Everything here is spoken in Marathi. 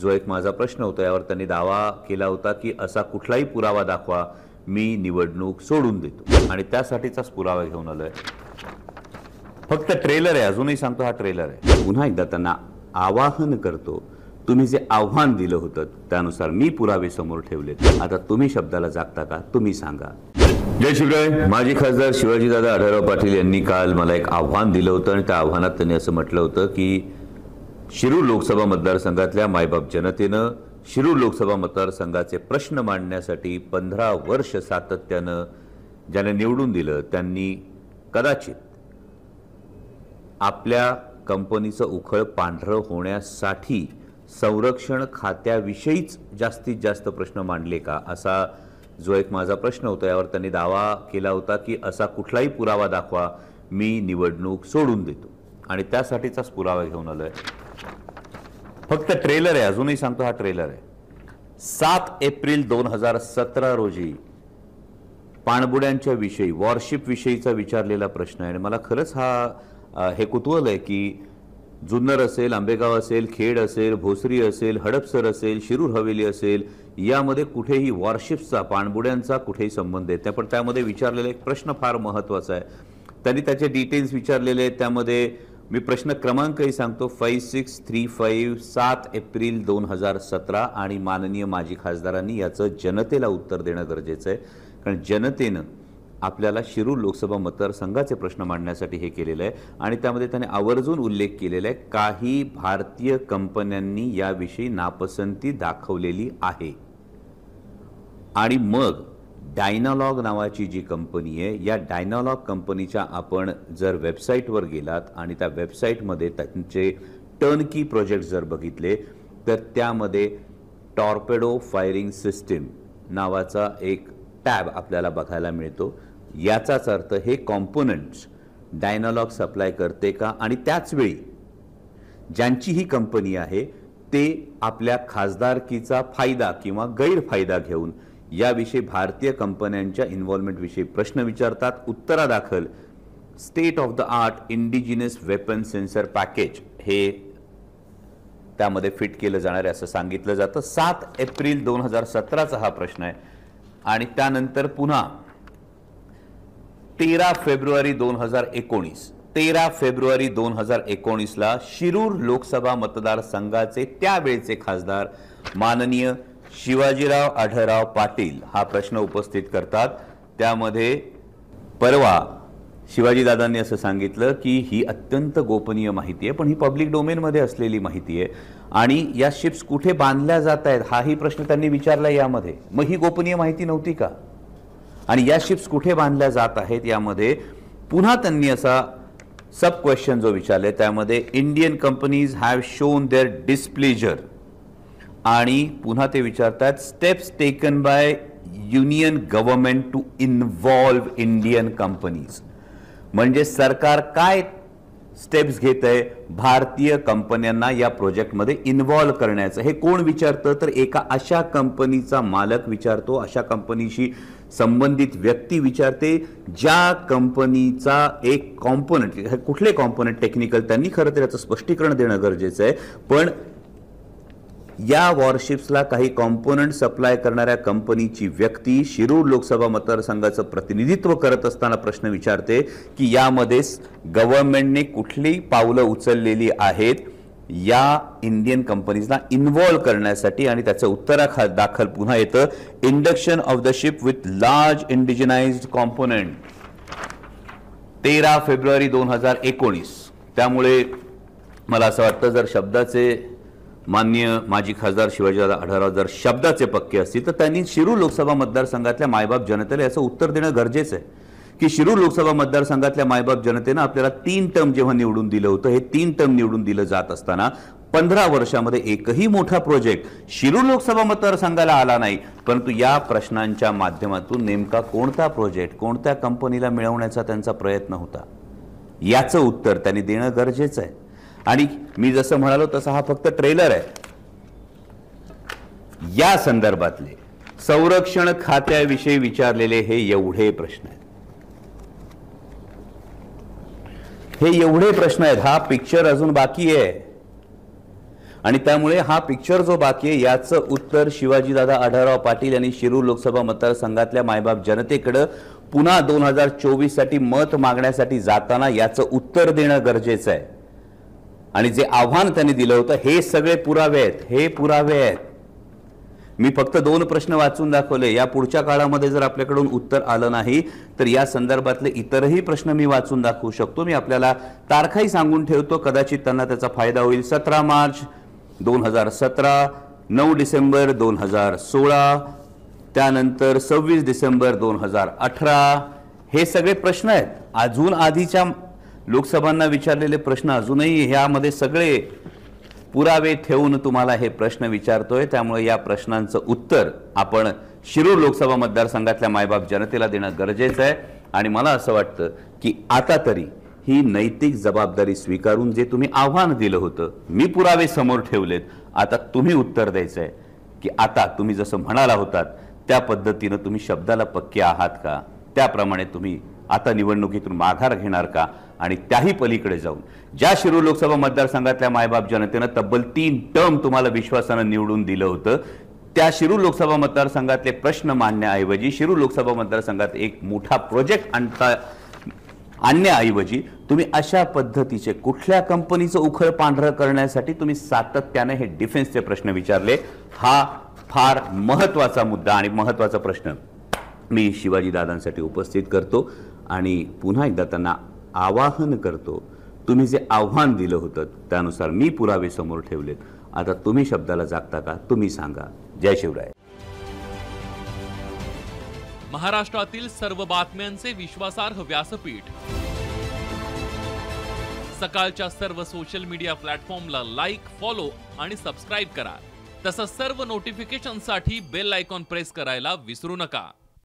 जो एक माझा प्रश्न होता यावर त्यांनी दावा केला होता की असा कुठलाही पुरावा दाखवा, मी निवडणूक सोडून देतो आणि त्यासाठीचाच पुरावा घेऊन आलोय। फक्त ट्रेलर आहे, अजूनही सांगतो हा ट्रेलर आहे। पुन्हा एकदा त्यांना आवाहन करतो, तुम्ही जे आव्हान दिलं होतं त्यानुसार मी पुरावे समोर ठेवलेत, आता तुम्ही शब्दाला जागता का? तुम्ही सांगा। जय शिवराय। माजी खासदार शिवाजीदादा आढळराव पाटील यांनी काल मला एक आव्हान दिलं होतं आणि त्या आव्हानात त्यांनी असं म्हटलं होतं की शिरूर लोकसभा मतदारसंघातल्या मायबाप जनतेनं शिरूर लोकसभा मतदारसंघाचे प्रश्न मांडण्यासाठी 15 वर्ष सातत्यानं ज्याने निवडून दिलं त्यांनी कदाचित आपल्या कंपनीचं उखळ पांढरं होण्यासाठी संरक्षण खात्याविषयीच जास्तीत जास्त प्रश्न मांडले का, असा जो एक माझा प्रश्न होता यावर त्यांनी दावा केला होता की असा कुठलाही पुरावा दाखवा, मी निवडणूक सोडून देतो आणि त्यासाठीचाच पुरावा घेऊन आलोय। फक्त ट्रेलर आहे, अजूनही सांगतो हा ट्रेलर आहे। 7 एप्रिल 2017 रोजी पाणबुड्यांच्या विषयी, वॉरशिप विषयीचा विचारलेला प्रश्न आहे आणि मला खरंच हे कुतूहल आहे की जुन्नर असेल, आंबेगाव असेल, खेड असेल, भोसरी असेल, हडपसर असेल, शिरूर हवेली असेल, यामध्ये कुठेही वॉरशिप्सचा, पाणबुड्यांचा कुठेही संबंध आहे, पण त्यामध्ये विचारलेला एक प्रश्न फार महत्त्वाचा आहे। त्यांनी त्याचे डिटेल्स विचारलेले आहेत, त्यामध्ये मी प्रश्न क्रमांकही सांगतो 5635 7 एप्रिल 2017 आणि माननीय माजी खासदारांनी याचं जनतेला उत्तर देणं गरजेचं आहे, कारण जनतेनं आपल्याला शिरूर लोकसभा मतदारसंघाचे प्रश्न मांडण्यासाठी हे केलेलं आहे आणि त्यामध्ये त्याने आवर्जून उल्लेख केलेला आहे काही भारतीय कंपन्यांनी याविषयी नापसंती दाखवलेली आहे आणि मग डायनालॉग नावाची जी कंपनी आहे, या डायनालॉग कंपनीच्या आपण जर वेबसाईटवर गेलात आणि त्या वेबसाईटमध्ये त्यांचे टर्नकी प्रोजेक्ट जर बघितले तर त्यामध्ये टॉर्पेडो फायरिंग सिस्टीम नावाचा एक टॅब आपल्याला बघायला मिळतो। याचाच अर्थ हे कॉम्पोनंट्स डायनालॉग सप्लाय करते का, आणि त्याच वेळी ज्यांची ही कंपनी आहे ते आपल्या खासदारकीचा फायदा किंवा गैरफायदा घेऊन याविषयी भारतीय कंपन्यांच्या इन्व्हॉल्वमेंट विषयी प्रश्न विचारतात। उत्तरादाखल state of the art indigenous weapon sensor package हे त्यामध्ये फिट केलं जाणार आहे असं सांगितलं जातं। 7 एप्रिल 2017 हा प्रश्न आहे आणि त्यानंतर पुन्हा 13 फेब्रुवारी 2019 ला शिरूर लोकसभा मतदारसंघाचे त्यावेळचे खासदार माननीय शिवाजीराव आढळराव पाटील हा प्रश्न उपस्थित करतात। त्यामध्ये परवा शिवाजीदादांनी असं सांगितलं की ही अत्यंत गोपनीय माहिती आहे, पण ही पब्लिक डोमेनमध्ये असलेली माहिती आहे आणि या शिप्स कुठे बांधल्या जात आहेत हाही प्रश्न त्यांनी विचारला यामध्ये। मग ही गोपनीय माहिती नव्हती का? आणि या शिप्स कुठे बांधल्या जात आहेत यामध्ये पुन्हा त्यांनी असा सब क्वेश्चन जो विचारले, त्यामध्ये Indian companies have shown their displeasure आणि पुन्हा ते विचारतात steps taken by union government to involve Indian companies, म्हणजे सरकार काय स्टेप्स घेत आहे भारतीय कंपन्यांना या प्रोजेक्टमध्ये इन्व्हॉल्व करण्याचं। हे कोण विचारतं तर एका अशा कंपनीचा मालक विचारतो, अशा कंपनीशी संबंधित व्यक्ती विचारते ज्या कंपनीचा एक कॉम्पोनंट, कुठले कॉम्पोनंट टेक्निकल त्यांनी खरं तर याचं स्पष्टीकरण देणं गरजेचं आहे, पण या वॉरशिप्सला काही कॉम्पोनंट सप्लाय करणाऱ्या कंपनीची व्यक्ती शिरूर लोकसभा मतदारसंघाचं प्रतिनिधित्व करत असताना प्रश्न विचारते की यामध्ये गव्हर्नमेंटने कुठली पावलं उचललेली आहेत या इंडियन कंपनीजना इन्व्हॉल्व करण्यासाठी, आणि त्याचं उत्तरादाखल पुन्हा येतं induction of the ship with large indigenised component 13 फेब्रुवारी 2019। त्यामुळे मला असं वाटतं जर शब्दाचे माननीय माजी खासदार शिवाजीदादा आढळराव जर शब्दाचे पक्के असतील तर त्यांनी शिरूर लोकसभा मतदारसंघातल्या मायबाप जनतेला याचं उत्तर देणं गरजेचं आहे की शिरूर लोकसभा मतदारसंघातल्या मायबाप जनतेनं आपल्याला 3 टर्म जेव्हा निवडून दिलं होतं, हे 3 टर्म निवडून दिलं जात असताना 15 वर्षामध्ये एकही मोठा प्रोजेक्ट शिरूर लोकसभा मतदारसंघाला आला नाही, परंतु या प्रश्नांच्या माध्यमातून नेमका कोणता प्रोजेक्ट कोणत्या कंपनीला मिळवण्याचा त्यांचा प्रयत्न होता याचं उत्तर त्यांनी देणं गरजेचं आहे। आणि मी जसं म्हणालो तसा हा फक्त ट्रेलर आहे। या संदर्भातले संरक्षण खात्याविषयी विचारलेले हे एवढे प्रश्न आहेत, हे एवढे प्रश्न आहेत, हा पिक्चर अजून बाकी आहे। आणि त्यामुळे हा पिक्चर जो बाकी आहे याचं उत्तर शिवाजीदादा आढळराव पाटील यांनी शिरूर लोकसभा मतदारसंघातल्या मायबाप जनतेकडे पुन्हा 2024 साठी मत मागण्यासाठी जाताना याचं उत्तर देणं गरजेचं आहे. आणि जे आव्हान त्यांनी दिलं होतं हे सगळे पुरावे आहेत, हे पुरावे आहेत. मी फक्त 2 प्रश्न वाचून दाखवले. या पुढच्या काळामध्ये जर आपल्याकडून उत्तर आलं नाही तर या संदर्भातले इतरही प्रश्न मी वाचून दाखवू शकतो. मी आपल्याला तारखाही सांगून ठेवतो, कदाचित त्यांना त्याचा फायदा होईल. 17 मार्च 2017, 9 डिसेंबर 2016, त्यानंतर 26 डिसेंबर 2018. हे सगळे प्रश्न आहेत. अजून आधीच्या लोकसभांना विचारलेले प्रश्न अजूनही ह्यामध्ये सगळे पुरावे ठेवून तुम्हाला हे प्रश्न विचारतोय. त्यामुळे या प्रश्नांचं उत्तर आपण शिरूर लोकसभा मतदारसंघातल्या मायबाप जनतेला देणं गरजेचं आहे. आणि मला असं वाटतं की आता तरी ही नैतिक जबाबदारी स्वीकारून जे तुम्ही आव्हान दिलं होतं, मी पुरावे समोर ठेवलेत, आता तुम्ही उत्तर द्यायचं आहे की आता तुम्ही जसं म्हणाला होतात त्या पद्धतीनं तुम्ही शब्दाला पक्के आहात का, त्याप्रमाणे तुम्ही आता निवडणुकीतून माघार घेणार का. आणि त्याही पलीकडे जाऊन ज्या शिरूर लोकसभा मतदारसंघातल्या मायबाप जनतेनं तब्बल 3 टर्म तुम्हाला विश्वासानं निवडून दिलं होतं, त्या शिरूर लोकसभा मतदारसंघातले प्रश्न मांडण्याऐवजी, शिरूर लोकसभा मतदारसंघात एक मोठा प्रोजेक्ट आणण्याऐवजी तुम्ही अशा पद्धतीचे कुठल्या कंपनीचं उखळ पांढरं करण्यासाठी तुम्ही सातत्याने हे डिफेन्सचे प्रश्न विचारले. हा फार महत्त्वाचा मुद्दा आणि महत्त्वाचा प्रश्न मी शिवाजीदादांसाठी उपस्थित करतो आणि पुन्हा एकदा त्यांना आवाहन करतो, तुम्ही जे आव्हान दिलं होतं त्यानुसार मी पुरावे समोर ठेवलेत, आता तुम्ही शब्दाला जागता का, तुम्ही सांगा. जय शिवराय. महाराष्ट्रातील सर्व बातम्यांचे विश्वासार्ह व्यासपीठ, सकाळच्या सर्व सोशल मीडिया प्लॅटफॉर्मला लाईक, फॉलो आणि सबस्क्राईब करा. तसंच सर्व नोटिफिकेशनसाठी बेल आयकॉन प्रेस करायला विसरू नका.